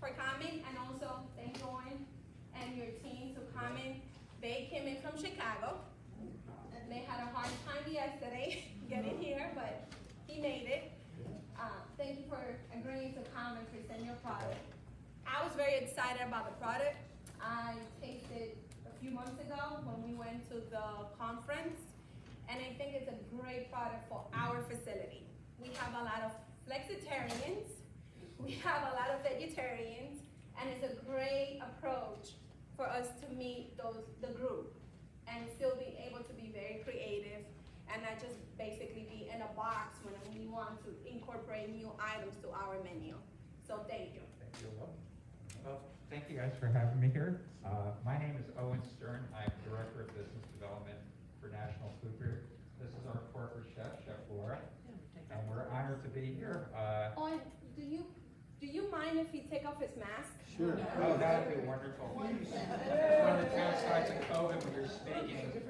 for coming, and also thank Owen and your team to coming. They came in from Chicago. They had a hard time yesterday getting here, but he made it. Thank you for agreeing to come and present your product. I was very excited about the product. I tasted a few months ago when we went to the conference, and I think it's a great product for our facility. We have a lot of flexitarians, we have a lot of vegetarians, and it's a great approach for us to meet the group and still be able to be very creative and not just basically be in a box when we want to incorporate new items to our menu. So thank you. Thank you. Well, thank you guys for having me here. My name is Owen Stern. I'm Director of Business Development for National Food Group. This is our corporate chef, Chef Laura, and we're honored to be here. Owen, do you mind if he take off his mask? Sure. Oh, that'd be wonderful. One of the downsides of COVID when you're speaking.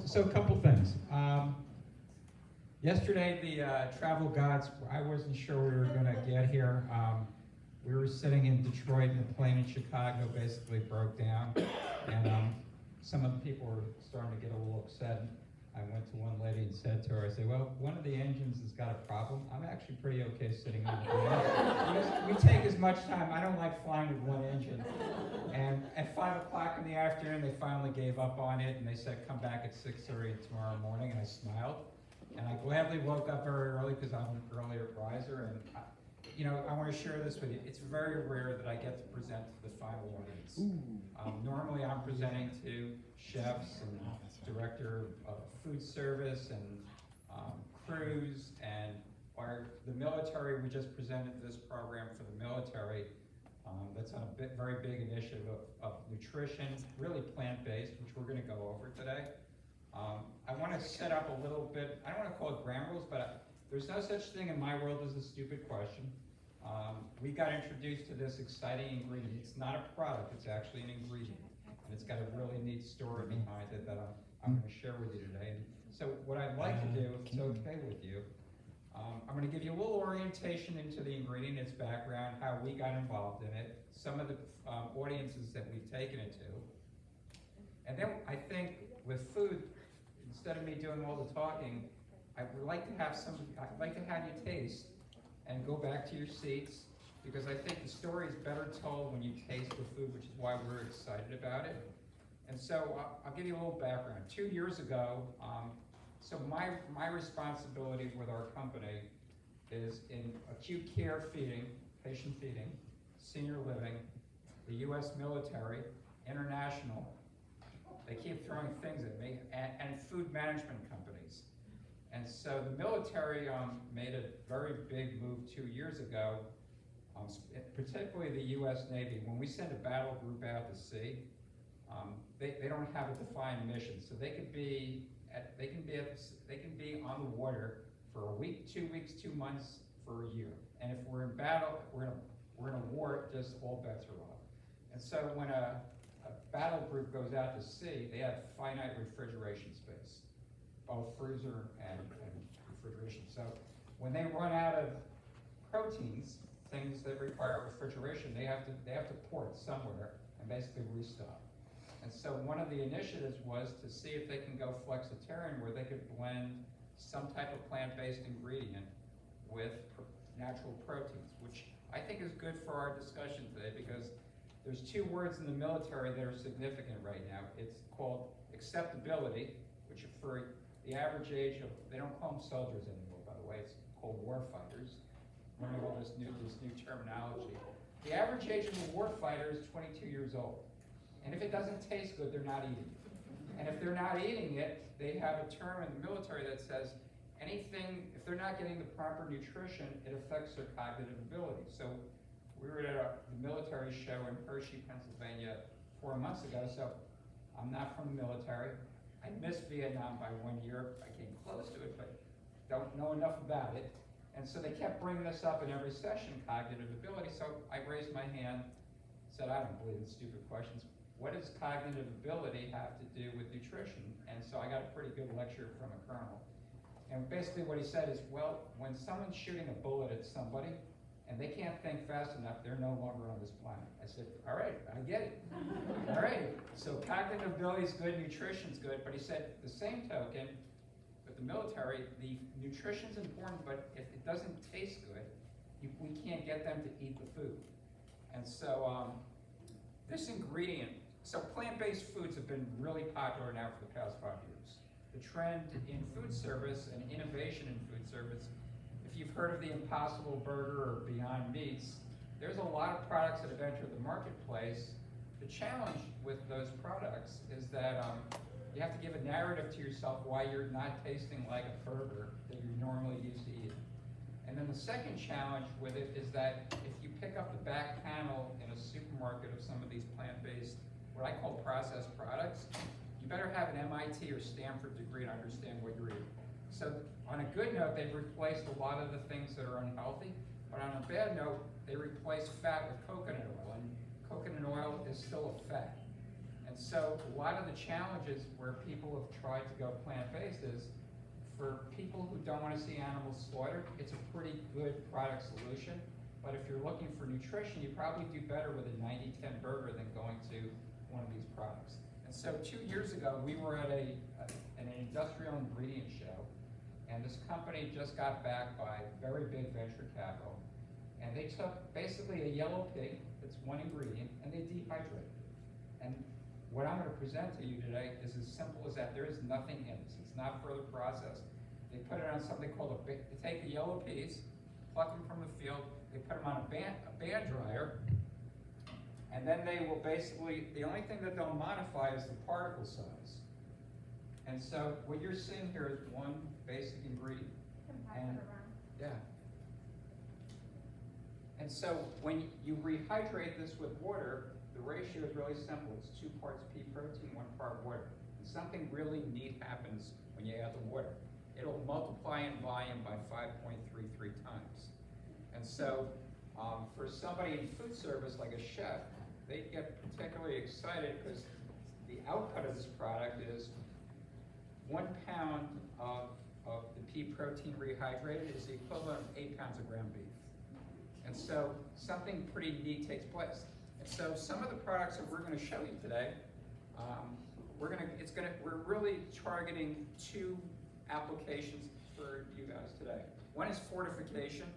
So a couple things. Yesterday, the travel gods, I wasn't sure we were gonna get here. We were sitting in Detroit and the plane in Chicago basically broke down. And some of the people were starting to get a little upset. I went to one lady and said to her, I said, well, one of the engines has got a problem. I'm actually pretty okay sitting on the plane. Because we take as much time, I don't like flying with one engine. And at 5 o'clock in the afternoon, they finally gave up on it and they said, come back at 6:30 tomorrow morning, and I smiled. And I gladly woke up very early because I'm an earlier riser, and I want to share this with you. It's very rare that I get to present to the final audience. Normally I'm presenting to chefs and director of food service and crews, and the military. We just presented this program for the military. That's on a very big initiative of nutrition, really plant-based, which we're going to go over today. I want to set up a little bit, I don't want to call it ground rules, but there's no such thing in my world as a stupid question. We got introduced to this exciting ingredient. It's not a product, it's actually an ingredient. And it's got a really neat story behind it that I'm going to share with you today. And so what I'd like to do, if it's okay with you, I'm going to give you a little orientation into the ingredient, its background, how we got involved in it, some of the audiences that we've taken it to. And then I think with food, instead of me doing all the talking, I'd like to have you taste and go back to your seats, because I think the story is better told when you taste the food, which is why we're excited about it. And so I'll give you a little background. 2 years ago, so my responsibility with our company is in acute care feeding, patient feeding, senior living, the U.S. military, international. They keep throwing things at me, and food management companies. And so the military made a very big move 2 years ago, particularly the U.S. Navy. When we send a battle group out to sea, they don't have a defined mission, so they can be on the water for a week, 2 weeks, 2 months, for a year. And if we're in battle, we're in a war, just all bets are off. And so when a battle group goes out to sea, they have finite refrigeration space, both freezer and refrigeration. So when they run out of proteins, things that require refrigeration, they have to port somewhere and basically restock. And so one of the initiatives was to see if they can go flexitarian, where they could blend some type of plant-based ingredient with natural proteins, which I think is good for our discussion today, because there's 2 words in the military that are significant right now. It's called acceptability, which for the average age of, they don't call them soldiers anymore, by the way, it's called war fighters. Learning all this new terminology. The average age of a war fighter is 22 years old. And if it doesn't taste good, they're not eating it. And if they're not eating it, they have a term in the military that says anything, if they're not getting the proper nutrition, it affects their cognitive ability. So we were at the military show in Hershey, Pennsylvania 4 months ago. So I'm not from the military. I missed Vietnam by 1 year. I came close to it, but don't know enough about it. And so they kept bringing this up in every session, cognitive ability. So I raised my hand, said, I don't believe in stupid questions. What does cognitive ability have to do with nutrition? And so I got a pretty good lecture from a colonel. And basically what he said is, well, when someone's shooting a bullet at somebody, and they can't think fast enough, they're no longer on this planet. I said, all right, I get it. All right, so cognitive ability is good, nutrition's good, but he said, the same token, with the military, the nutrition's important, but if it doesn't taste good, we can't get them to eat the food. And so this ingredient, so plant-based foods have been really popular now for the past 5 years. The trend in food service and innovation in food service, if you've heard of the Impossible Burger or Beyond Meats, there's a lot of products that have entered the marketplace. The challenge with those products is that you have to give a narrative to yourself why you're not tasting like a burger that you're normally used to eating. And then the second challenge with it is that if you pick up the back panel in a supermarket of some of these plant-based, what I call processed products, you better have an MIT or Stanford degree to understand what you're eating. So on a good note, they've replaced a lot of the things that are unhealthy, but on a bad note, they replace fat with coconut oil, and coconut oil is still a fat. And so a lot of the challenges where people have tried to go plant-based is, for people who don't want to see animals slaughtered, it's a pretty good product solution. But if you're looking for nutrition, you probably do better with a 90-10 burger than going to one of these products. And so 2 years ago, we were at an industrial ingredient show, and this company just got backed by very big venture capital. And they took basically a yellow pig, that's one ingredient, and they dehydrated it. And what I'm going to present to you today is as simple as that. There is nothing in this. It's not further processed. They put it on something called they take the yellow peas, pluck them from the field, they put them on a band dryer, and then they will basically, the only thing that they'll modify is the particle size. And so what you're seeing here is one basic ingredient. And, yeah. And so when you rehydrate this with water, the ratio is really simple. It's 2 parts pea protein, 1 part water. And something really neat happens when you add the water. It'll multiply in volume by 5.33 times. And so for somebody in food service like a chef, they get particularly excited because the output of this product is 1 pound of the pea protein rehydrated is the equivalent of 8 pounds of ground beef. And so something pretty neat takes place. And so some of the products that we're going to show you today, we're really targeting 2 applications for you guys today. One is fortification.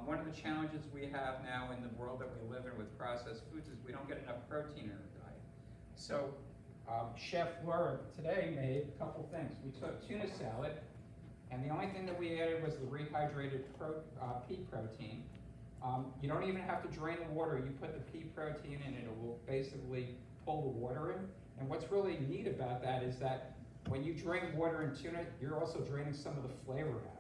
One of the challenges we have now in the world that we live in with processed foods is we don't get enough protein in our diet. So Chef Laura today made a couple things. We took tuna salad, and the only thing that we added was the rehydrated pea protein. You don't even have to drain the water. You put the pea protein in, and it will basically pull the water in. And what's really neat about that is that when you drain water in tuna, you're also draining some of the flavor out.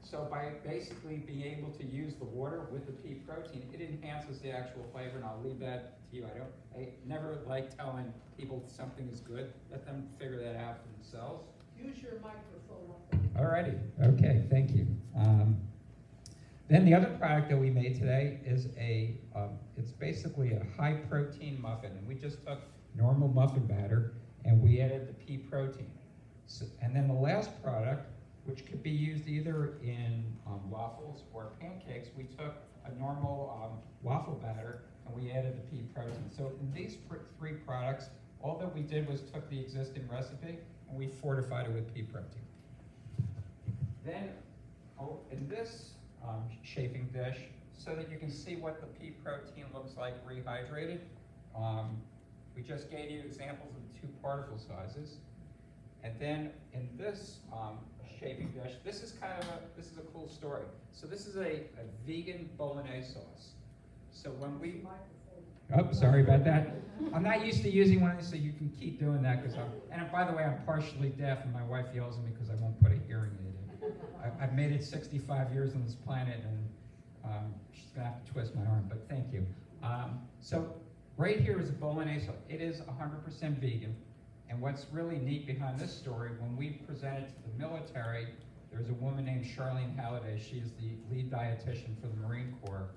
So by basically being able to use the water with the pea protein, it enhances the actual flavor, and I'll leave that to you. I never like telling people something is good. Let them figure that out for themselves. Use your microphone. Alrighty, okay, thank you. Then the other product that we made today is it's basically a high protein muffin, and we just took normal muffin batter and we added the pea protein. So, and then the last product, which could be used either in waffles or pancakes, we took a normal waffle batter and we added the pea protein. So in these 3 products, all that we did was took the existing recipe and we fortified it with pea protein. Then in this shaping dish, so that you can see what the pea protein looks like rehydrated, we just gave you examples of the 2 particle sizes. And then in this shaping dish, this is a cool story. So this is a vegan bolognese sauce. So when we, oh, sorry about that. I'm not used to using one of these, so you can keep doing that and by the way, I'm partially deaf, and my wife yells at me because I won't put a hearing aid in. I've made it 65 years on this planet, and she's gonna have to twist my arm, but thank you. So right here is a bolognese sauce. It is 100% vegan. And what's really neat behind this story, when we presented to the military, there's a woman named Charlene Halliday. She is the lead dietitian for the Marine Corps.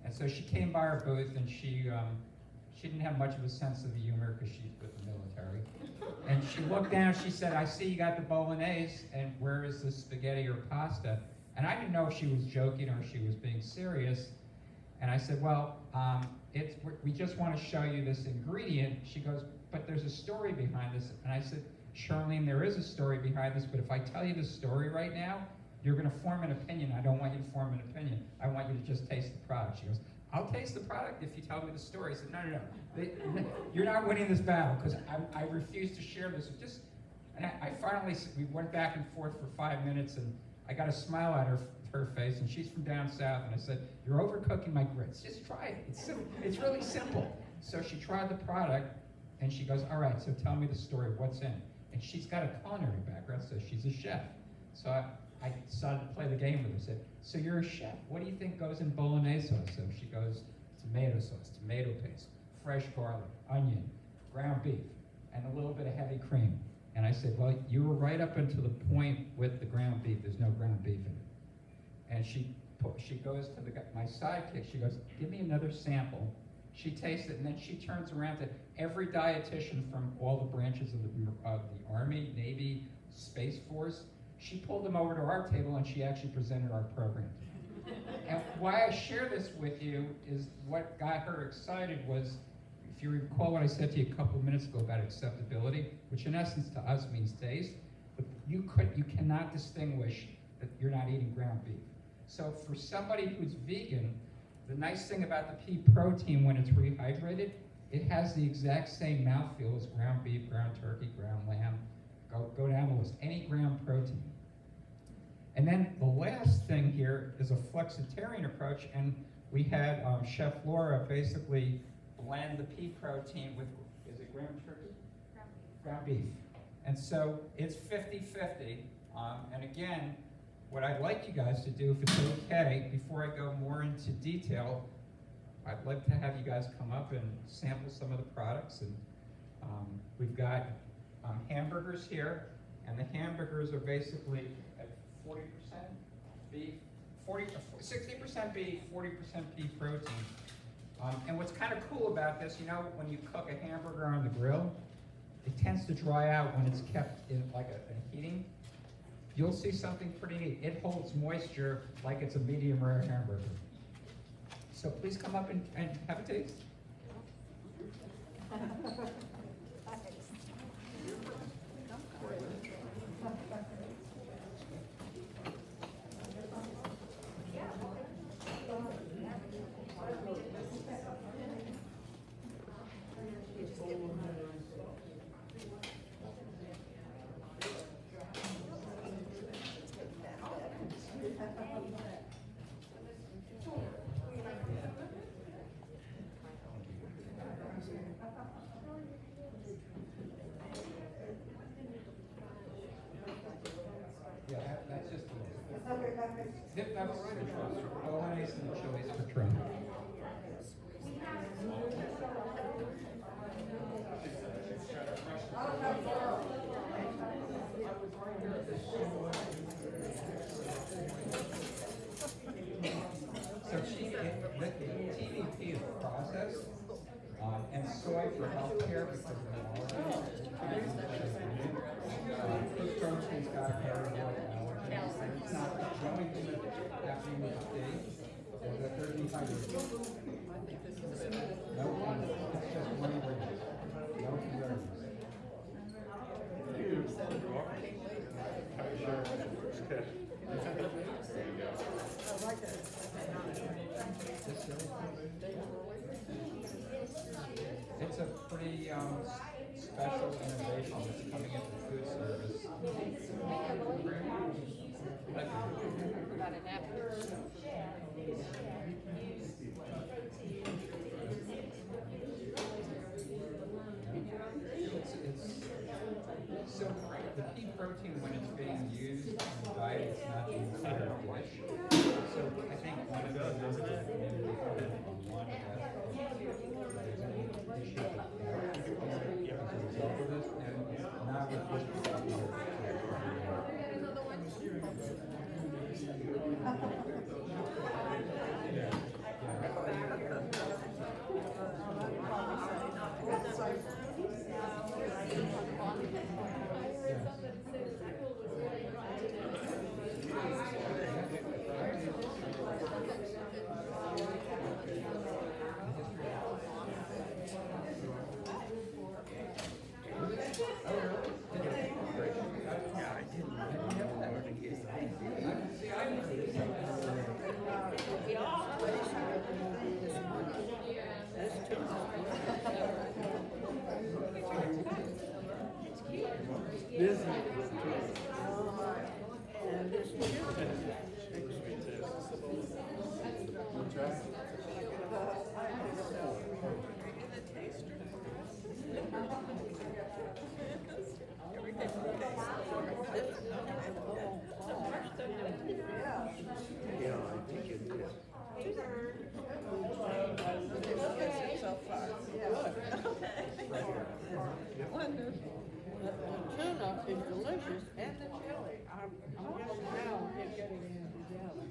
And so she came by our booth, and she didn't have much of a sense of humor because she's with the military. And she looked down, she said, I see you got the bolognese, and where is the spaghetti or pasta? And I didn't know if she was joking or if she was being serious. And I said, well, we just want to show you this ingredient. She goes, but there's a story behind this. And I said, Charlene, there is a story behind this, but if I tell you the story right now, you're going to form an opinion. I don't want you to form an opinion. I want you to just taste the product. She goes, I'll taste the product if you tell me the story. I said, no. You're not winning this battle because I refuse to share this. And I finally, we went back and forth for 5 minutes, and I got a smile out of her face, and she's from down south, and I said, you're overcooking my grits. Just try it. It's simple. It's really simple. So she tried the product, and she goes, all right, so tell me the story. What's in it? And she's got a culinary background, so she's a chef. So I decided to play the game with her. I said, so you're a chef. What do you think goes in bolognese sauce? So she goes, tomato sauce, tomato paste, fresh garlic, onion, ground beef, and a little bit of heavy cream. And I said, well, you were right up until the point with the ground beef. There's no ground beef in it. And she goes to my sidekick. She goes, give me another sample. She tastes it, and then she turns around to every dietitian from all the branches of the Army, Navy, Space Force. She pulled them over to our table, and she actually presented our program. And why I share this with you is what got her excited was, if you recall what I said to you a couple of minutes ago about acceptability, which in essence to us means taste, but you cannot distinguish that you're not eating ground beef. So for somebody who's vegan, the nice thing about the pea protein when it's rehydrated, it has the exact same mouthfeel as ground beef, ground turkey, ground lamb. Go down the list, any ground protein. And then the last thing here is a flexitarian approach, and we had Chef Laura basically blend the pea protein with, is it ground turkey? Ground beef. And so it's 50-50. And again, what I'd like you guys to do, if it's okay, before I go more into detail, I'd like to have you guys come up and sample some of the products. And we've got hamburgers here, and the hamburgers are basically at 40% beef, 60% beef, 40% pea protein. And what's kind of cool about this, you know, when you cook a hamburger on the grill, it tends to dry out when it's kept in like a heating. You'll see something pretty neat. It holds moisture like it's a medium rare hamburger. So please come up and have a taste. Yeah, that's just that's bolognese and chilies for Trump. So the TVP is processed, and soy for healthcare because of the allergies. Fish protein's got very little allergies. It's not the only thing that's happening with the pig is that they're dehydrated. No, it's just one ingredient. No preservatives. It's a pretty special innovation that's coming into food service. About an apple. So the pea protein, when it's being used in the diet, it's not the entire dish. So I think one of the numbers that we on one that there's any issue with that as a result of this, and now with this. The tuna is delicious and the chili. I'm just now getting it together.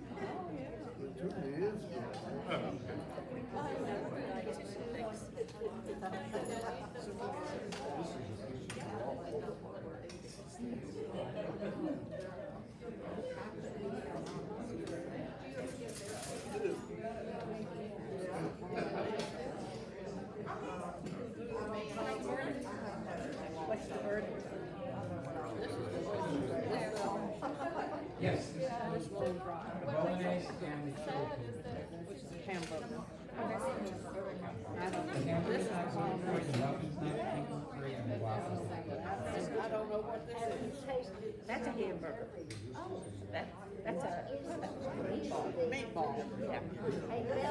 What's the word? Yes, This one fry, the bolognese and the chili. which is hamburger. The hamburger's not gluten-free, the muffin's not gluten-free, and the waffles. I don't know what this is. That's a hamburger. That's a Meatball. yeah.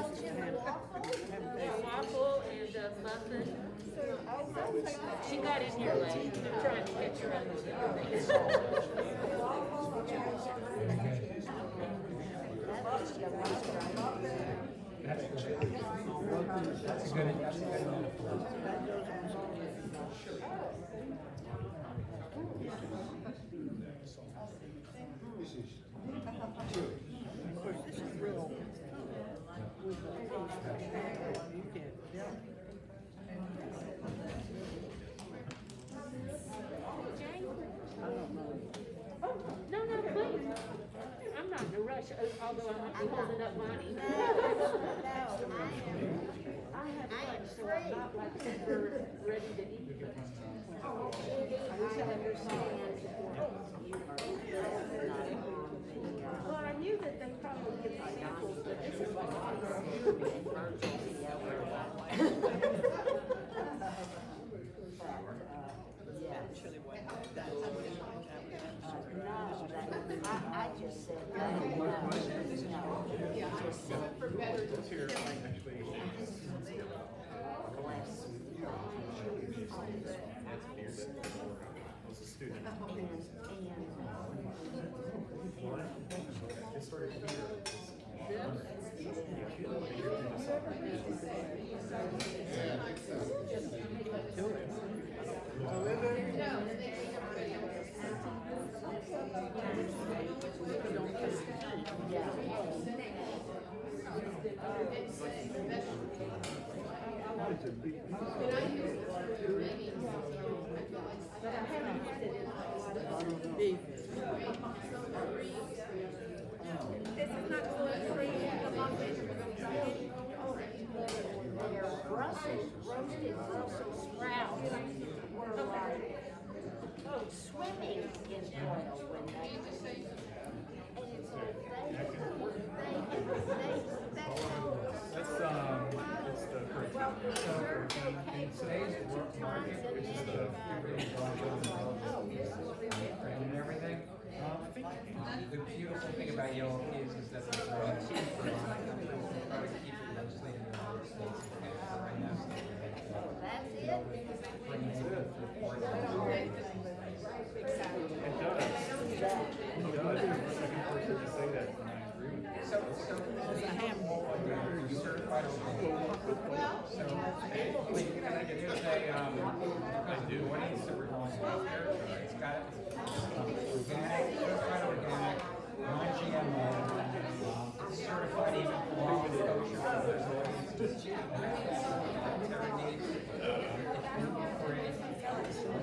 Haven't Waffle and a muffin. She got in here late. They're trying to get her That's good. That's a good metaphor. Of course, this is real. With the taste, you can't, yeah. I don't know. No, please. I'm not in a rush, although I'm holding up money. I have lunch, so I'm not like super ready to eat. Well, I knew that they probably would give samples, but this is like. I just said, Beef. This is not gluten-free, the muffin. their roasted Brussels sprouts were like swimming in oil when they. And it's like It's the protein. In today's market, which is the and everything, the beautiful thing about yellow peas is that they're cheap for a lot of companies. They try to keep it mostly in the United States. And right now, so that's they it. bring it in for It does. It does. I'm the second person to say that, and I agree with you. You're certified organic. So, there's a, because the audience that we're going after, it's got, organic, certified organic, non-GMO, certified even quality kosher for those audiences. Dietary needs, it's gluten-free,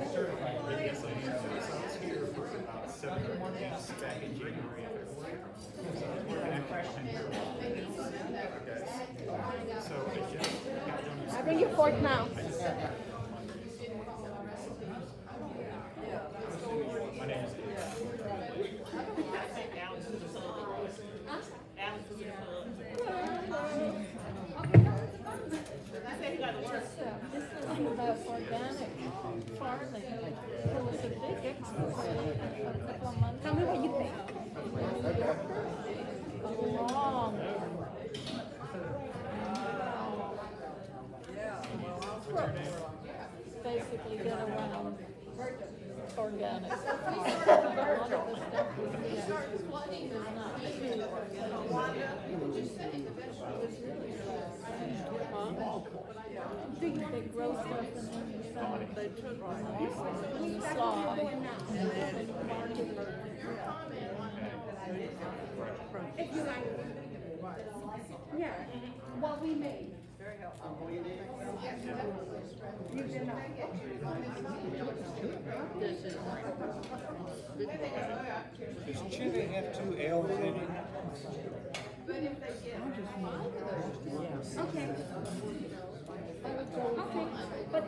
it's certified. Yes, I do. So it's here for about 7 months back in January. We're gonna question here. Okay. So I just got done. I bring your fork now. My name is About organic farming. There was a big expo a couple of months. Tell me what you think. organic. A lot of the stuff we get is not pure, you know. They grow stuff and then They took the slide. If you like, yeah, what we made. You did not. This is. Does chili have 2 L's in it? Okay. Okay, but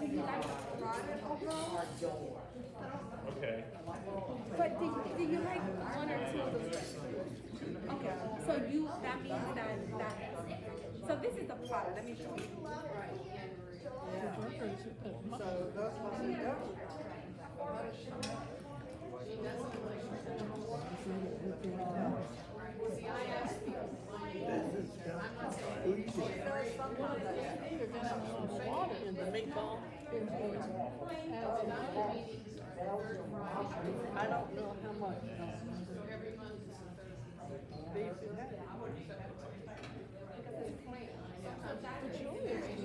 do you like broader overall? Okay. But do you like one or two of those? Okay, so that means that, so this is the product, let me show you. So that's what we got. You're gonna have some water in the meatball. I don't know how much. Beef it has. But yours is good.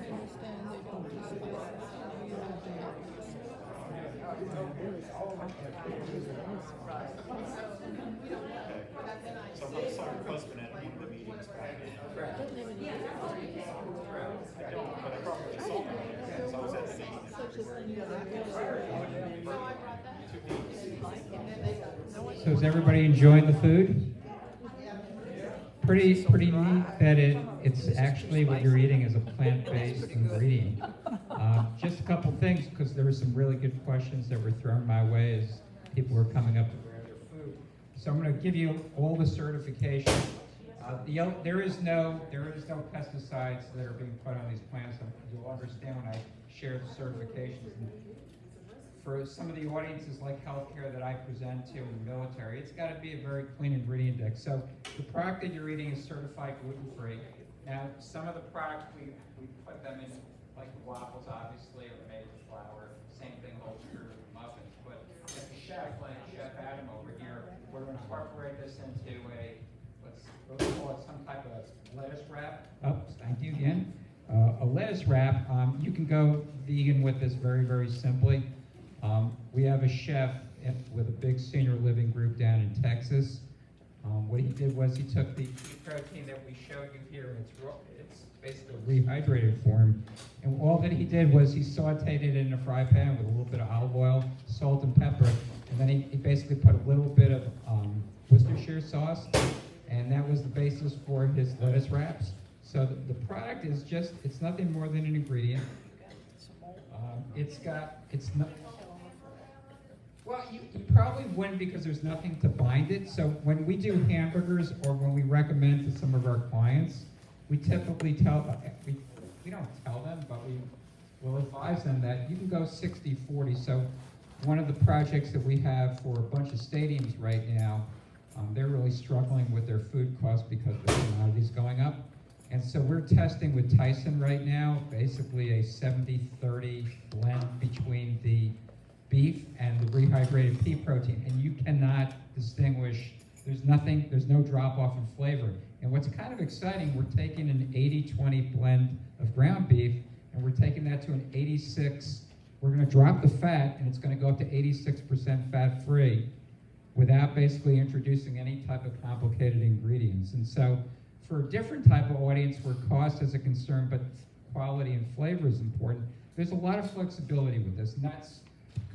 Understand they don't do spices. You don't do that So I saw your husband at one of the meetings back in. I don't, but I probably saw him. So I was at the such a thing as So is everybody enjoying the food? Pretty neat that it's actually what you're eating is a plant-based ingredient. Just a couple things, because there were some really good questions that were thrown my way as people were coming up to grab their food. So I'm going to give you all the certification. There is no pesticides that are being put on these plants. And you'll understand when I share the certifications. For some of the audiences like healthcare that I present to in the military, it's got to be a very clean ingredient index. So the product that you're eating is certified gluten-free. Now, some of the products we put them in, like the waffles, obviously, are made with flour. Same thing holds true with muffins. But if a chef, like Chef Adam over here, were to incorporate this into let's call it some type of lettuce wrap. Oh, thank you again. A lettuce wrap, you can go vegan with this very, very simply. We have a chef with a big senior living group down in Texas. What he did was he took the protein that we showed you here, and it's basically rehydrated form, and all that he did was he sauteed it in a fry pan with a little bit of olive oil, salt, and pepper, and then he basically put a little bit of Worcestershire sauce, and that was the basis for his lettuce wraps. So the product is it's nothing more than an ingredient. Well, you probably wouldn't because there's nothing to bind it. So when we do hamburgers or when we recommend to some of our clients, we typically we don't tell them, but we will advise them that you can go 60-40. So one of the projects that we have for a bunch of stadiums right now, they're really struggling with their food costs because the commodities going up. And so we're testing with Tyson right now, basically a 70-30 blend between the beef and the rehydrated pea protein, and you cannot distinguish. There's no drop off in flavor. And what's kind of exciting, we're taking an 80-20 blend of ground beef, and we're taking that to an 86. We're going to drop the fat, and it's going to go up to 86% fat-free without basically introducing any type of complicated ingredients. And so for a different type of audience where cost is a concern, but quality and flavor is important, there's a lot of flexibility with this, and that's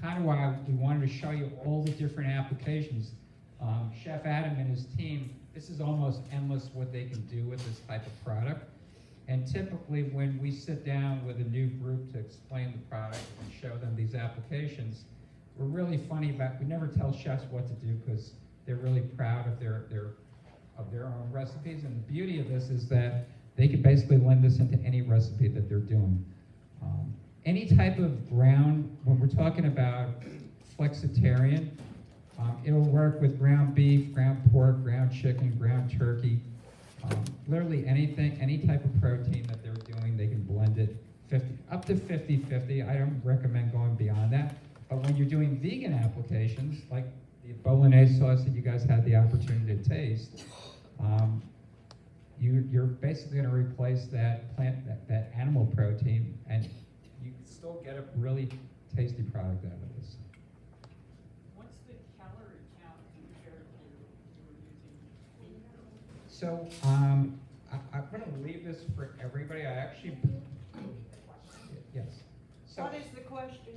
kind of why we wanted to show you all the different applications. Chef Adam and his team, this is almost endless what they can do with this type of product. And typically when we sit down with a new group to explain the product and show them these applications, we're really funny about, we never tell chefs what to do because they're really proud of their own recipes. And the beauty of this is that they can basically lend this into any recipe that they're doing. Any type of ground, when we're talking about flexitarian, it'll work with ground beef, ground pork, ground chicken, ground turkey. Literally anything, any type of protein that they're doing, they can blend it up to 50/50. I don't recommend going beyond that. But when you're doing vegan applications, like the bolognese sauce that you guys had the opportunity to taste, you're basically going to replace that that animal protein, and you can still get a really tasty product out of this. What's the calorie count compared to you were using meat? So I'm going to leave this for everybody. I actually, yes. So, What is the question?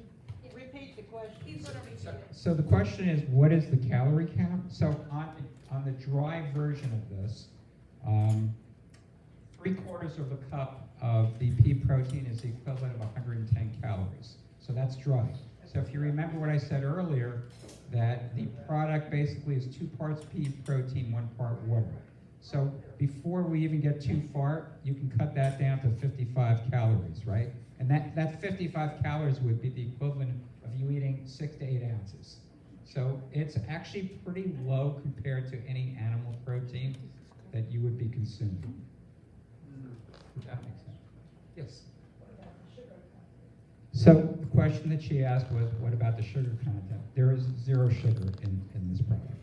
Repeat the question. He's gonna repeat it. so the question is, what is the calorie count? So on the dry version of this, 3/4 of a cup of the pea protein is the equivalent of 110 calories. So that's dry. So if you remember what I said earlier, that the product basically is 2 parts pea protein, 1 part water. So before we even get too far, you can cut that down to 55 calories, right? And that 55 calories would be the equivalent of you eating 6 to 8 ounces. So it's actually pretty low compared to any animal protein that you would be consuming. Does that make sense? Yes. So the question that she asked was, what about the sugar content? There is 0 sugar in this product.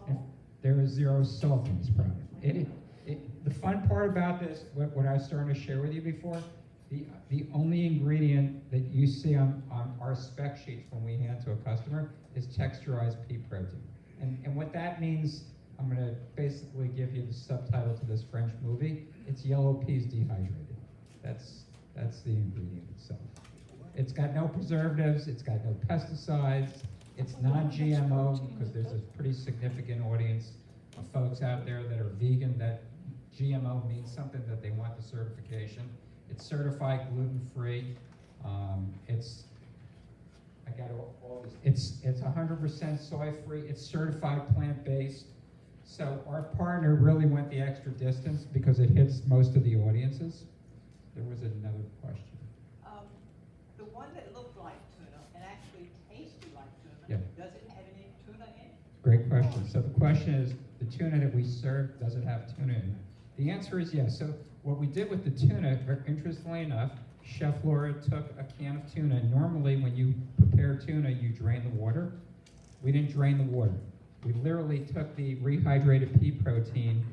And there is 0 salt in this product. The fun part about this, what I was starting to share with you before, the only ingredient that you see on our spec sheets when we hand to a customer is texturized pea protein. And what that means, I'm going to basically give you the subtitle to this French movie. It's yellow peas dehydrated. That's the ingredient itself. It's got no preservatives. It's got no pesticides. It's non-GMO, because there's a pretty significant audience of folks out there that are vegan, that GMO means something, that they want the certification. It's certified gluten-free. It's 100% soy-free. It's certified plant-based. So our partner really went the extra distance because it hits most of the audiences. There was another question. The one that looked like tuna and actually tasted like tuna, Yeah. does it have any tuna in it? Great question. So the question is, the tuna that we serve, does it have tuna in it? The answer is yes. So what we did with the tuna, interestingly enough, Chef Laura took a can of tuna. Normally when you prepare tuna, you drain the water. We didn't drain the water. We literally took the rehydrated pea protein,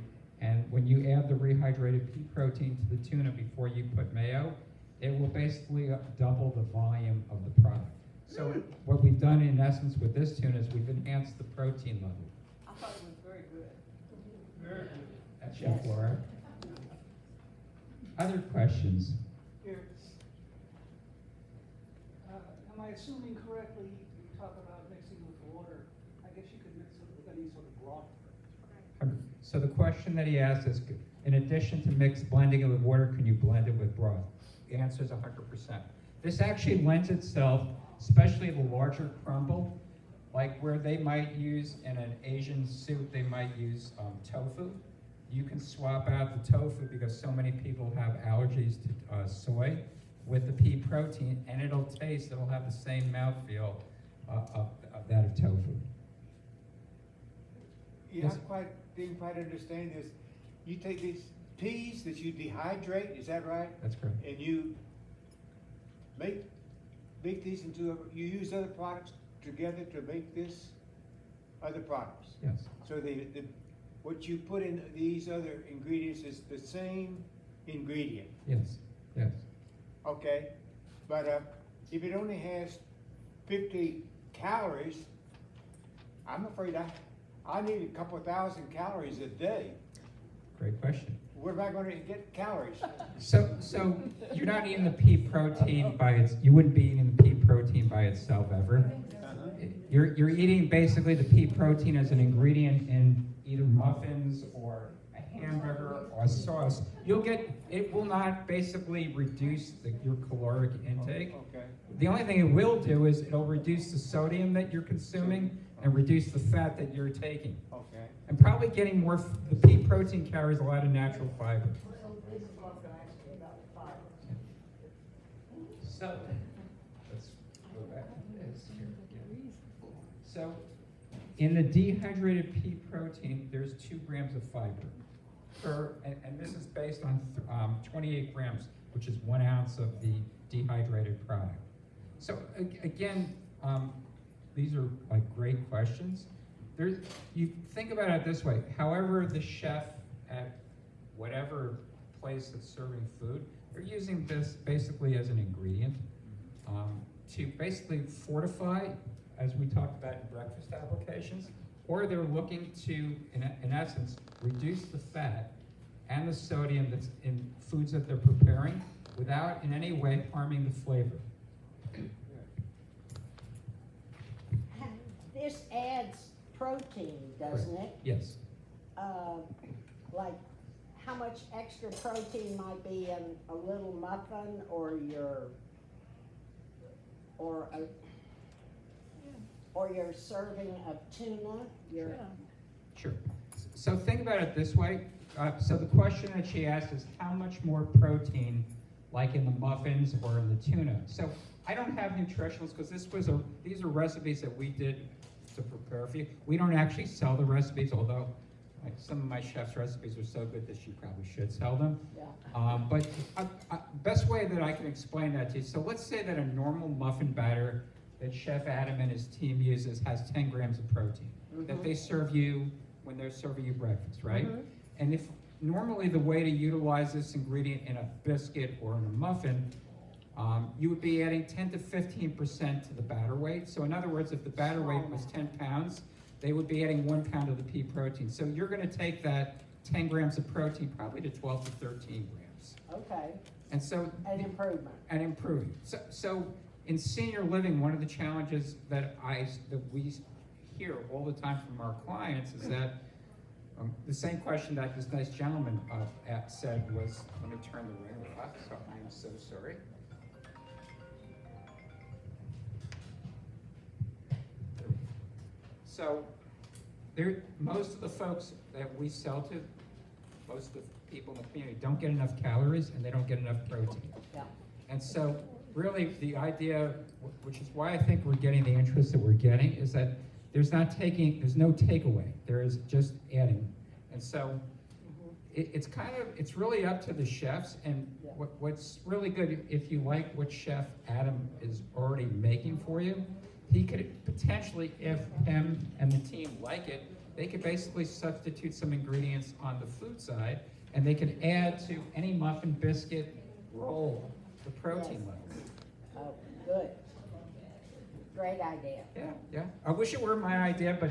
and when you add the rehydrated pea protein to the tuna before you put mayo, it will basically double the volume of the product. So what we've done in essence with this tuna is we've enhanced the protein level. I thought it was very good. Very good. That's Chef Laura. Other questions? Here. Am I assuming correctly, you talk about mixing with water, I guess you could mix it with any sort of broth. So the question that he asked is, in addition to blending it with water, can you blend it with broth? The answer is 100%. This actually lends itself, especially the larger crumble, like where they might use in an Asian soup, they might use tofu. You can swap out the tofu because so many people have allergies to soy with the pea protein, and it'll have the same mouthfeel of that of tofu. Yeah, Yes. didn't quite understand this. You take these peas that you dehydrate, is that right? That's correct. And you make these into, you use other products together to make this other products? Yes. So what you put in these other ingredients is the same ingredient, Yes. Yes. okay? But if it only has 50 calories, I'm afraid I need a couple 1,000 calories a day. Great question. Where am I gonna get calories? So you're not eating the pea protein you wouldn't be eating the pea protein by itself ever. You're eating basically the pea protein as an ingredient in either muffins or a hamburger or a sauce. It will not basically reduce your caloric intake. Okay. The only thing it will do is it'll reduce the sodium that you're consuming and reduce the fat that you're taking. Okay. And probably getting the pea protein carries a lot of natural fiber. So, let's go back to this here again. So, in the dehydrated pea protein, there's 2 grams of fiber. And this is based on 28 grams, which is 1 ounce of the dehydrated product. So again, these are like great questions. You think about it this way, however the chef at whatever place that's serving food, they're using this basically as an ingredient to basically fortify, as we talked about in breakfast applications, or they're looking to, in essence, reduce the fat and the sodium that's in foods that they're preparing without in any way harming the flavor. This adds protein, doesn't it? Yes. Like, how much extra protein might be in a little muffin or your serving of tuna, your, Sure. So think about it this way. So the question that she asked is how much more protein, like in the muffins or in the tuna? So I don't have nutritionals because these are recipes that we did to prepare for you. We don't actually sell the recipes, although like, some of my chef's recipes are so good that she probably should sell them. yeah. But best way that I can explain that to you, so let's say that a normal muffin batter that Chef Adam and his team uses has 10 grams of protein that they serve you when they're serving you breakfast, right? And if normally the way to utilize this ingredient in a biscuit or in a muffin, you would be adding 10 to 15% to the batter weight. So in other words, if the batter weight was 10 pounds, they would be adding 1 pound of the pea protein. So you're gonna take that 10 grams of protein probably to 12 to 13 grams. Okay, And so an improvement. and improving. So in senior living, one of the challenges that we hear all the time from our clients is that the same question that this nice gentleman said was, let me turn the ringer off, so I am so sorry. So most of the folks that we sell to, most of the people in the community don't get enough calories and they don't get enough protein. Yeah. And so really the idea, which is why I think we're getting the interest that we're getting, is that there's no takeaway, there is just adding. And so it's really up to the chefs, and what's really good, if you like what Chef Adam is already making for you, he could potentially, if him and the team like it, they could basically substitute some ingredients on the food side, and they could add to any muffin, biscuit, roll, the protein levels. Oh, good. Great idea. Yeah. I wish it were my idea, but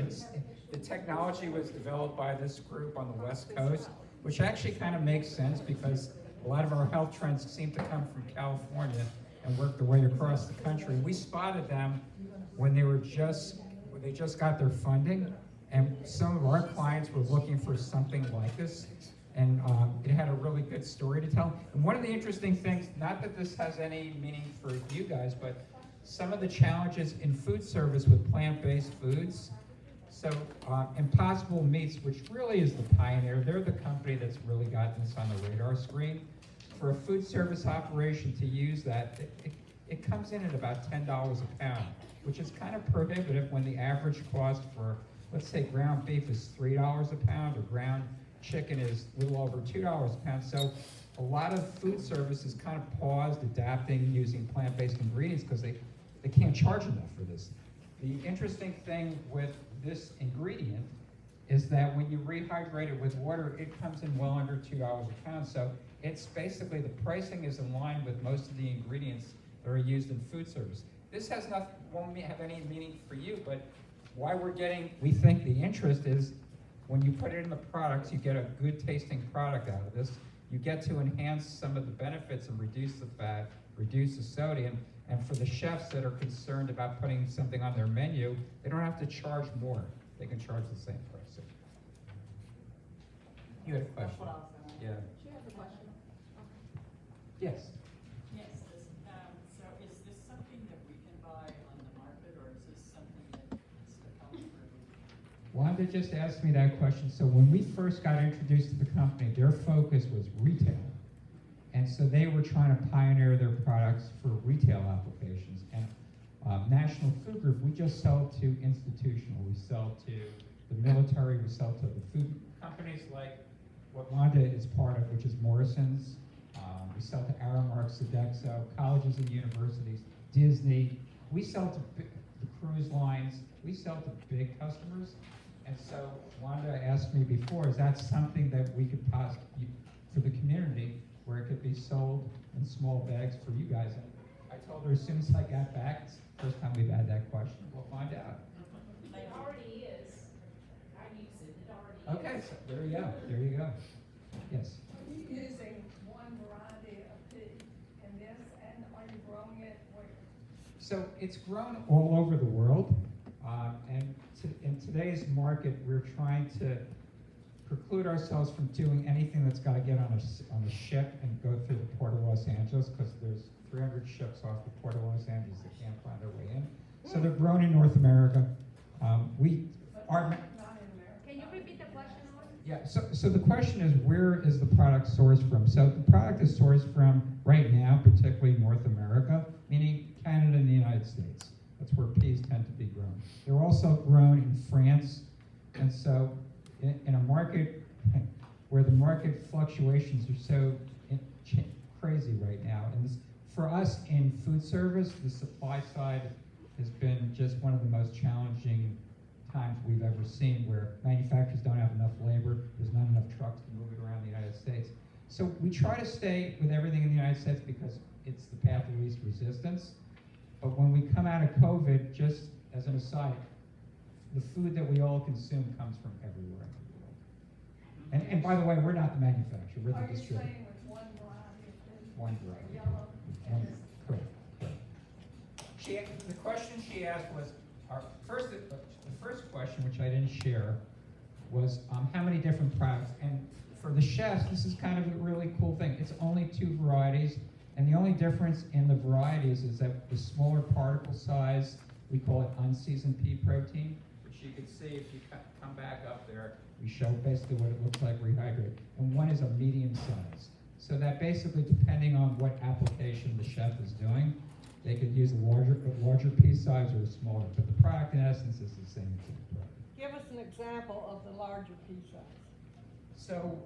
the technology was developed by this group on the West Coast, which actually kind of makes sense because a lot of our health trends seem to come from California and work their way across the country. We spotted them when they just got their funding, and some of our clients were looking for something like this, and it had a really good story to tell. And one of the interesting things, not that this has any meaning for you guys, but some of the challenges in food service with plant-based foods. So Impossible Meats, which really is the pioneer, they're the company that's really gotten this on the radar screen. For a food service operation to use that, it comes in at about $10 a pound, which is kind of prohibitive when the average cost for, let's say, ground beef is $3 a pound, or ground chicken is a little over $2 a pound. So a lot of food services kind of paused adapting using plant-based ingredients because they can't charge enough for this. The interesting thing with this ingredient is that when you rehydrate it with water, it comes in well under $2 a pound. So it's basically, the pricing is in line with most of the ingredients that are used in food service. This won't have any meaning for you, but why we think the interest is when you put it in the products, you get a good tasting product out of this. You get to enhance some of the benefits and reduce the fat, reduce the sodium, and for the chefs that are concerned about putting something on their menu, they don't have to charge more. They can charge the same price. You had a question? Yeah. She has a question. Yes. Yes, so is this something that we can buy on the market, or is this something that is to come through? Wanda just asked me that question. So when we first got introduced to the company, their focus was retail. And so they were trying to pioneer their products for retail applications. And National Food Group, we just sell to institutional. We sell to the military, we sell to the food companies like what Wanda is part of, which is Morrison's, We sell to Aramark, Sodexo, colleges and universities, Disney. We sell to the cruise lines. We sell to big customers. And so Wanda asked me before, is that something that we could possibly, for the community, where it could be sold in small bags for you guys? And I told her as soon as I got back, it's the first time we've had that question, we'll find out. It already is. I use it, it already is. Okay, so there you go, there you go. Yes. Are you using one variety of pea in this, and are you growing it where? So it's grown all over the world, and in today's market, we're trying to preclude ourselves from doing anything that's got to get on a ship and go through the Port of Los Angeles, because there's 300 ships off the Port of Los Angeles that can't find their way in. So they're grown in North America. Not in America. Can you repeat the question, Owen? Yeah, so the question is, where is the product sourced from? So the product is sourced from, right now, particularly North America, meaning Canada and the United States. That's where peas tend to be grown. They're also grown in France, and so in a market where the market fluctuations are so crazy right now, and for us in food service, the supply side has been just one of the most challenging times we've ever seen, where manufacturers don't have enough labor, there's not enough trucks to move it around the United States. So we try to stay with everything in the United States because it's the path of least resistance. But when we come out of COVID, just as an aside, the food that we all consume comes from everywhere in the world. And by the way, we're not the manufacturer, we're Are the you distributor. saying with one variety of pea? One variety. Yellow? And, correct. The question she asked was, the first question, which I didn't share, was how many different products? And for the chefs, this is kind of a really cool thing. It's only 2 varieties, and the only difference in the varieties is that the smaller particle size, we call it unseasoned pea protein, which you can see if you come back up there, we show basically what it looks like rehydrated. And one is a medium size. So that basically, depending on what application the chef is doing, they could use a larger pea size or a smaller, but the product in essence is the same product. Give us an example of the larger pea size, So,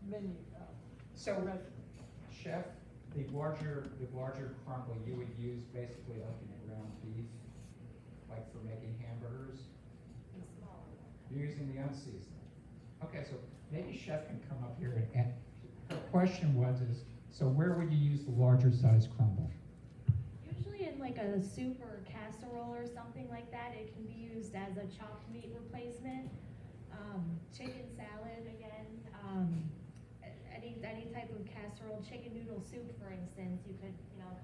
menu, chef, the larger crumble you would use basically like in ground beef, like for making hamburgers. You're using the unseasoned. Okay, so maybe chef can come up here and her question is, so where would you use the larger size crumble? Usually in like a soup or casserole or something like that, it can be used as a chopped meat replacement. Chicken salad again, any type of casserole, chicken noodle soup for instance, you could,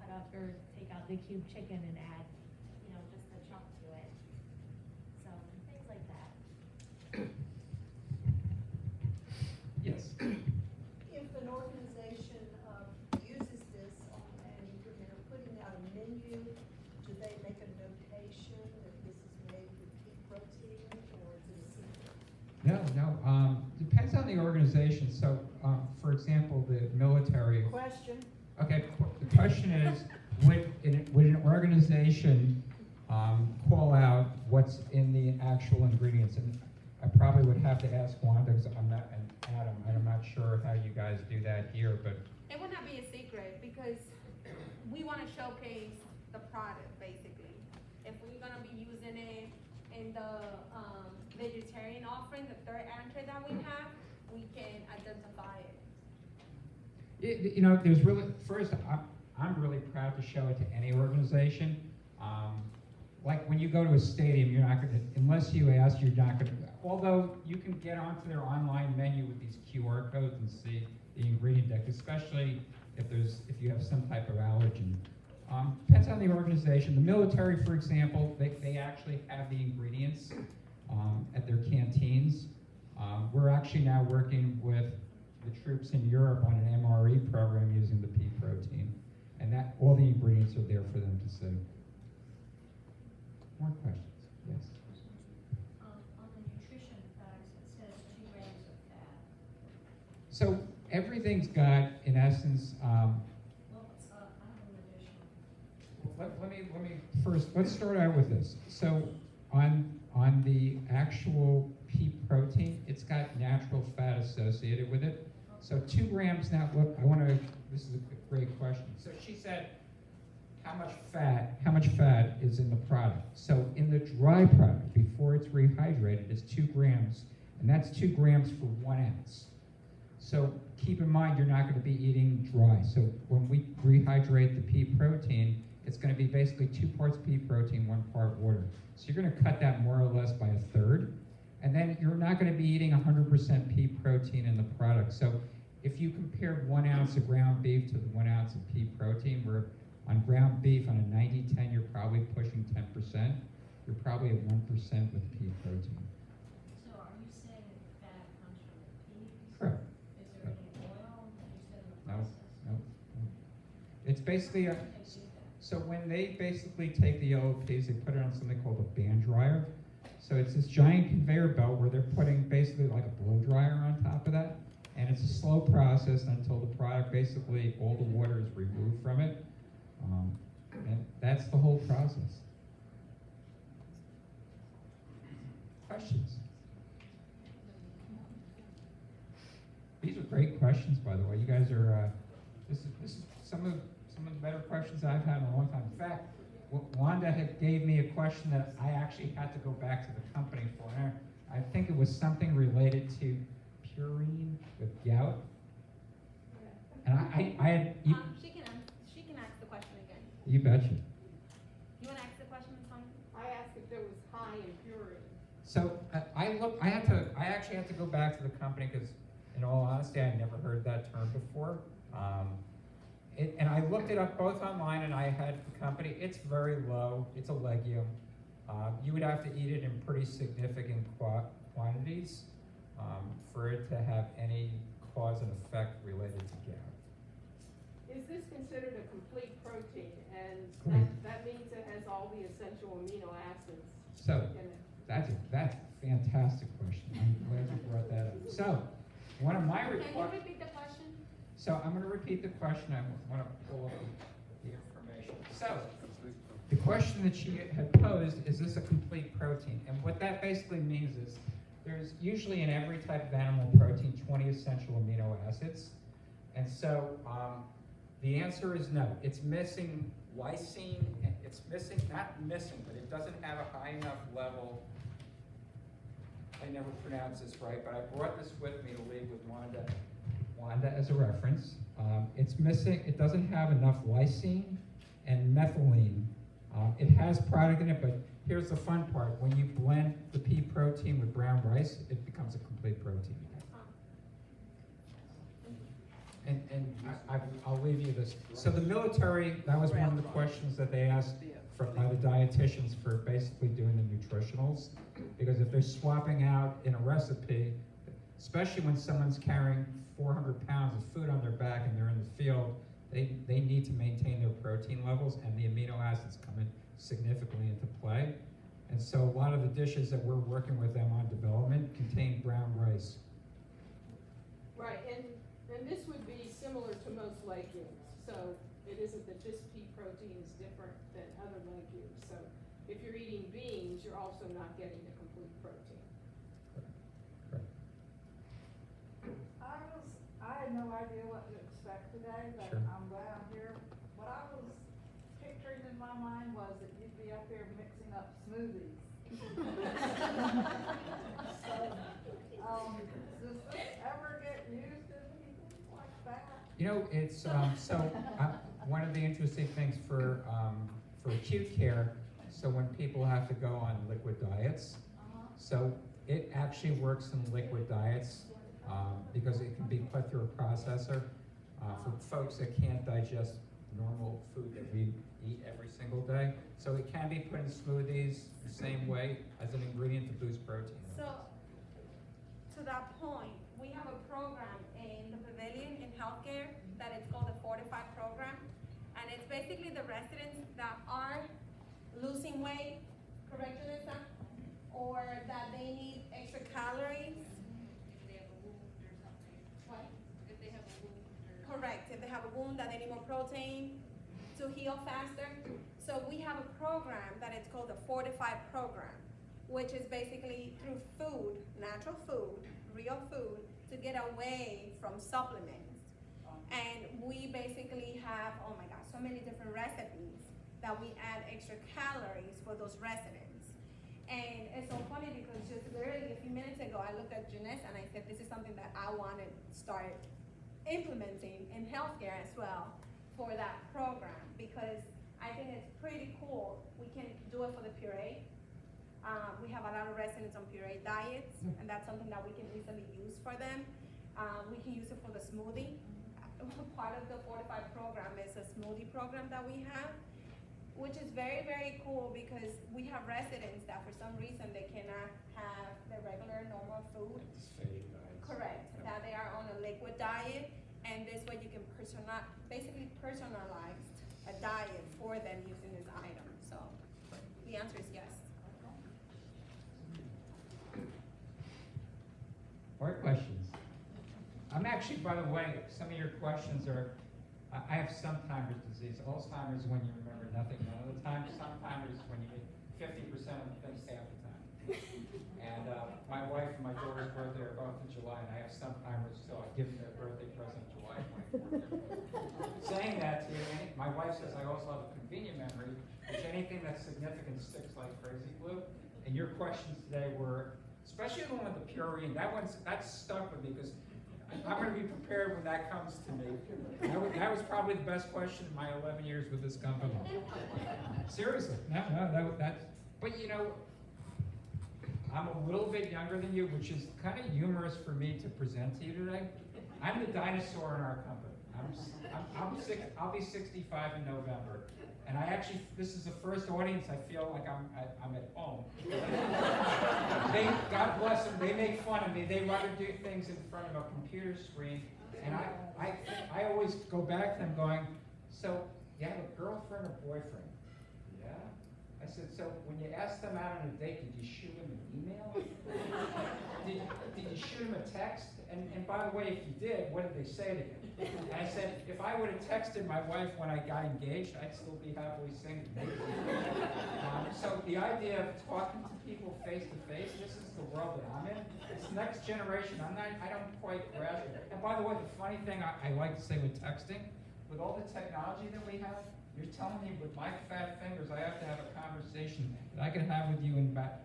cut up or take out the cube chicken and add, just a chunk to it. So things like that. Yes. If an organization uses this and they're putting out a menu, do they make a notation that this is made with pea protein, or is it a secret? No, depends on the organization. So, for example, the military. question? Okay, the question is, would an organization call out what's in the actual ingredients? And I probably would have to ask Wanda, because I'm not, and Adam, I'm not sure how you guys do that here, but It would not be a secret because we want to showcase the product basically. If we're gonna be using it in the vegetarian offering, the third entree that we have, we can identify it. There's really, first, I'm really proud to show it to any organization. Like when you go to a stadium, you're not gonna, unless you ask, you're not gonna, although you can get onto their online menu with these QR codes and see the ingredient deck, especially if you have some type of allergen. Depends on the organization. The military, for example, they actually have the ingredients at their canteens. We're actually now working with the troops in Europe on an MRE program using the pea protein, and that all the ingredients are there for them to see. More questions? Yes. On the nutrition facts, it says 2 grams of fat. So everything's got, in essence, Well, I have an additional. let me first, let's start out with this. So on the actual pea protein, it's got natural fat associated with it. So 2 grams now, look, this is a great question. So she said, how much fat is in the product? So in the dry product, before it's rehydrated, is 2 grams, and that's 2 grams for 1 ounce. So keep in mind, you're not gonna be eating dry. So when we rehydrate the pea protein, it's gonna be basically 2 parts pea protein, 1 part water. So you're gonna cut that more or less by 1/3. And then you're not gonna be eating 100% pea protein in the product. So if you compare 1 ounce of ground beef to the 1 ounce of pea protein, where on ground beef, on a 90-10, you're probably pushing 10%. You're probably at 1% with pea protein. So are you saying that fat comes from the peas? Correct. Is there any oil that you said in the No, process? no. It's basically a, so when they basically take the yellow peas, they put it on something called a band dryer. So it's this giant conveyor belt where they're putting basically like a blow dryer on top of that. And it's a slow process until the product, basically all the water is removed from it. And that's the whole process. Questions? These are great questions, by the way. You guys are, this is some of the better questions I've had in a long time. In fact, Wanda gave me a question that I actually had to go back to the company for. And I think it was something related to purine with gout. And I had, She can ask the question again. you betcha. You wanna ask the question, Ms. Thompson? I asked if there was high in purine. So I actually had to go back to the company because, in all honesty, I had never heard that term before. And I looked it up both online and I had the company. It's very low. It's a legume. You would have to eat it in pretty significant quantities for it to have any cause and effect related to gout. Is this considered a complete protein? And Correct. that means it has all the essential amino acids So in it. that's a fantastic question. I'm glad you brought that up. So one of my Can you requests. repeat the question? So I'm going to repeat the question. I want to pull up the information. So the question that she had posed is this a complete protein? And what that basically means is there's usually in every type of animal protein 20 essential amino acids. And so the answer is no. It's missing lysine. It's missing, not missing, but it doesn't have a high enough level. I never pronounce this right, but I brought this with me to leave with Wanda as a reference. It's missing, it doesn't have enough lysine and methylene. It has product in it, but here's the fun part. When you blend the pea protein with brown rice, it becomes a complete protein. And I'll leave you this. So the military, that was one of the questions that they asked by the dietitians for basically doing the nutritionals. Because if they're swapping out in a recipe, especially when someone's carrying 400 pounds of food on their back and they're in the field, they need to maintain their protein levels, and the amino acids come in significantly into play. And so a lot of the dishes that we're working with them on development contain brown rice. Right, and this would be similar to most legumes. So it isn't that this pea protein is different than other legumes. So if you're eating beans, you're also not getting the complete protein. Correct. I had no idea what to expect today, but Sure. I'm glad I'm here. What I was picturing in my mind was that you'd be up here mixing up smoothies. So, does this ever get used in anything like that? You know, it's one of the interesting things for acute care. So when people have to go on liquid diets, so it actually works in liquid diets because it can be put through a processor for folks that can't digest normal food that we eat every single day. So it can be put in smoothies the same way as an ingredient to boost protein. So, to that point, we have a program in the pavilion in healthcare that is called the Fortify program. And it's basically the residents that are losing weight, correct, Julissa? Or that they need extra calories. If they have a wound or something. What? If they have a wound or. Correct, if they have a wound that they need more protein to heal faster. So we have a program that is called the Fortify program, which is basically through food, natural food, real food, to get away from supplements. And we basically have, oh my gosh, so many different recipes that we add extra calories for those residents. And it's so funny because just literally a few minutes ago, I looked at Jeunesse and I said, this is something that I want to start implementing in healthcare as well for that program, because I think it's pretty cool. We can do it for the puree. We have a lot of residents on puree diets, and that's something that we can easily use for them. We can use it for the smoothie. Part of the Fortified program is a smoothie program that we have, which is very, very cool because we have residents that for some reason they cannot have the regular normal food. Correct, that they are on a liquid diet, and this way you can basically personalize a diet for them using this item. So the answer is yes. More questions? I'm actually, by the way, some of your questions are, I have Alzheimer's disease. Alzheimer's when you remember nothing none of the time. Alzheimer's when you get 50% of the things half the time. And my wife and my daughter's birthday are both in July, and I have Alzheimer's, so I give them their birthday present in July. Saying that to you, my wife says I also have a convenient memory, which anything that's significant sticks like crazy glue. And your questions today were, especially the one with the purine, that's stuck with me because I'm going to be prepared when that comes to me. That was probably the best question in my 11 years with this company. Seriously, but you know, I'm a little bit younger than you, which is kind of humorous for me to present to you today. I'm the dinosaur in our company. I'll be 65 in November. And this is the first audience I feel like I'm at home. God bless them, they make fun of me. They rather do things in front of a computer screen. And I always go back to them going, so you have a girlfriend or boyfriend? Yeah. I said, so when you asked them out on a date, did you shoot them an email? Did you shoot them a text? And by the way, if you did, what did they say to you? And I said, if I would have texted my wife when I got engaged, I'd still be happily single. So the idea of talking to people face to face, this is the world that I'm in. It's the next generation. I don't quite grasp it. And by the way, the funny thing I like to say with texting, with all the technology that we have, you're telling me with my fat fingers, I have to have a conversation that I can have with you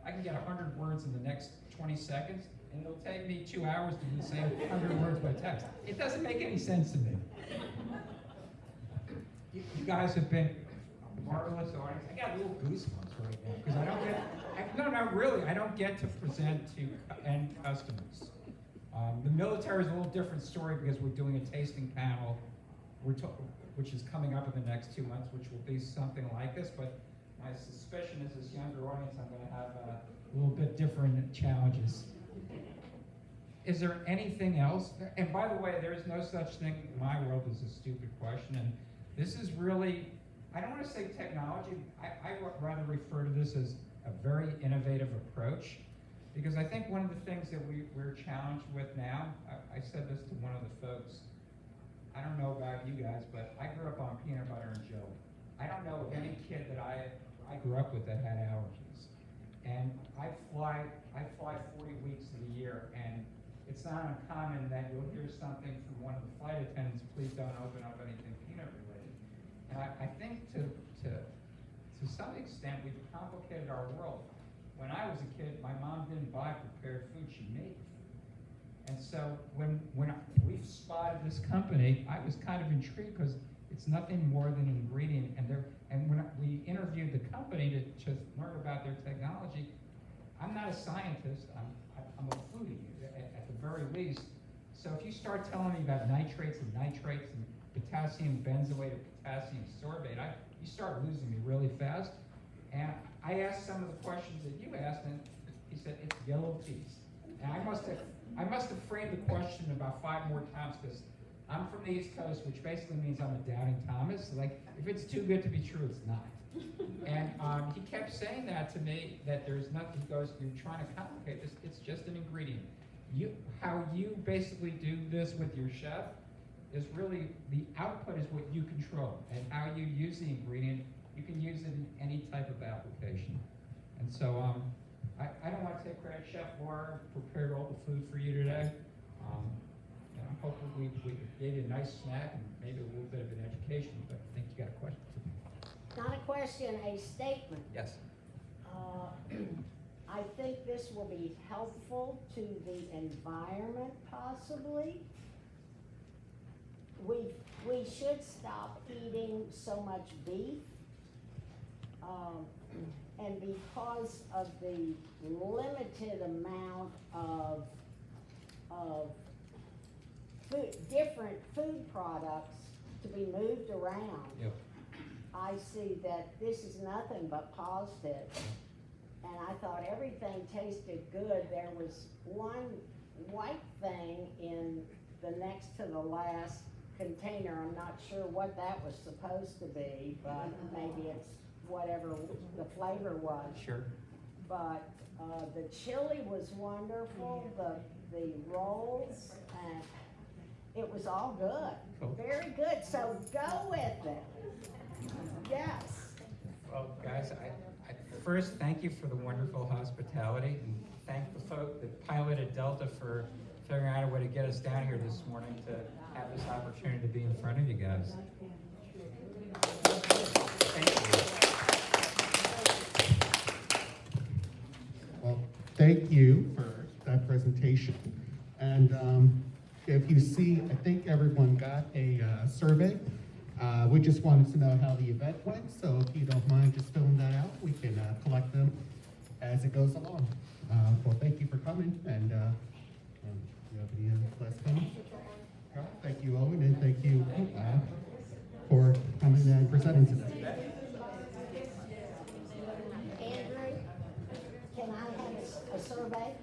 I can get 100 words in the next 20 seconds, and it'll take me 2 hours to do the same 100 words by text. It doesn't make any sense to me. You guys have been a marvelous audience. I got little goosebumps right now, because I don't get to present to end customers. The military is a little different story because we're doing a tasting panel, which is coming up in the next 2 months, which will be something like this, but my suspicion is this younger audience, I'm going to have a little bit different challenges. Is there anything else? And by the way, there is no such thing in my world as a stupid question, and this is really, I don't want to say technology, I rather refer to this as a very innovative approach, because I think one of the things that we're challenged with now, I said this to one of the folks, I don't know about you guys, but I grew up on peanut butter and jelly. I don't know of any kid that I grew up with that had allergies. And I fly 40 weeks of the year, and it's not uncommon that you'll hear something from one of the flight attendants, please don't open up anything peanut related. And I think to some extent we've complicated our world. When I was a kid, my mom didn't buy prepared food, she made food. And so when we spotted this company, I was kind of intrigued because it's nothing more than an ingredient. And when we interviewed the company to learn about their technology, I'm not a scientist, I'm a foodie at the very least. So if you start telling me about nitrates and potassium benzoate or potassium sorbate, you start losing me really fast. And I asked some of the questions that you asked, and he said, it's yellow peas. And I must have framed the question about 5 more times because I'm from the East Coast, which basically means I'm a doubting Thomas. Like, if it's too good to be true, it's not. And he kept saying that to me, that there's nothing. He goes, you're trying to complicate this. It's just an ingredient. How you basically do this with your chef is really, the output is what you control. And how you use the ingredient, you can use it in any type of application. And so I don't want to take credit. Chef Laura prepared all the food for you today. And I'm hoping we gave you a nice snack and maybe a little bit of an education, but I think you got a question. Not a question, a statement. Yes. I think this will be helpful to the environment possibly. We should stop eating so much beef. And because of the limited amount of food, different food products to be moved around, Yep. I see that this is nothing but positive. And I thought everything tasted good. There was one white thing in the next to the last container. I'm not sure what that was supposed to be, but maybe it's whatever the flavor was. Sure. But the chili was wonderful, the rolls, and it was all good. Cool. Very good, so go with it. Yes. Well, guys, I first thank you for the wonderful hospitality, and thank the pilot at Delta for figuring out a way to get us down here this morning to have this opportunity to be in front of you guys. Thank you. Well, thank you for that presentation. And if you see, I think everyone got a survey. We just wanted to know how the event went, so if you don't mind just filling that out, we can collect them as it goes along. Well, thank you for coming, and do you have any last comments? Thank you, Owen, and thank you for coming and presenting today. Andrew, can I have a survey?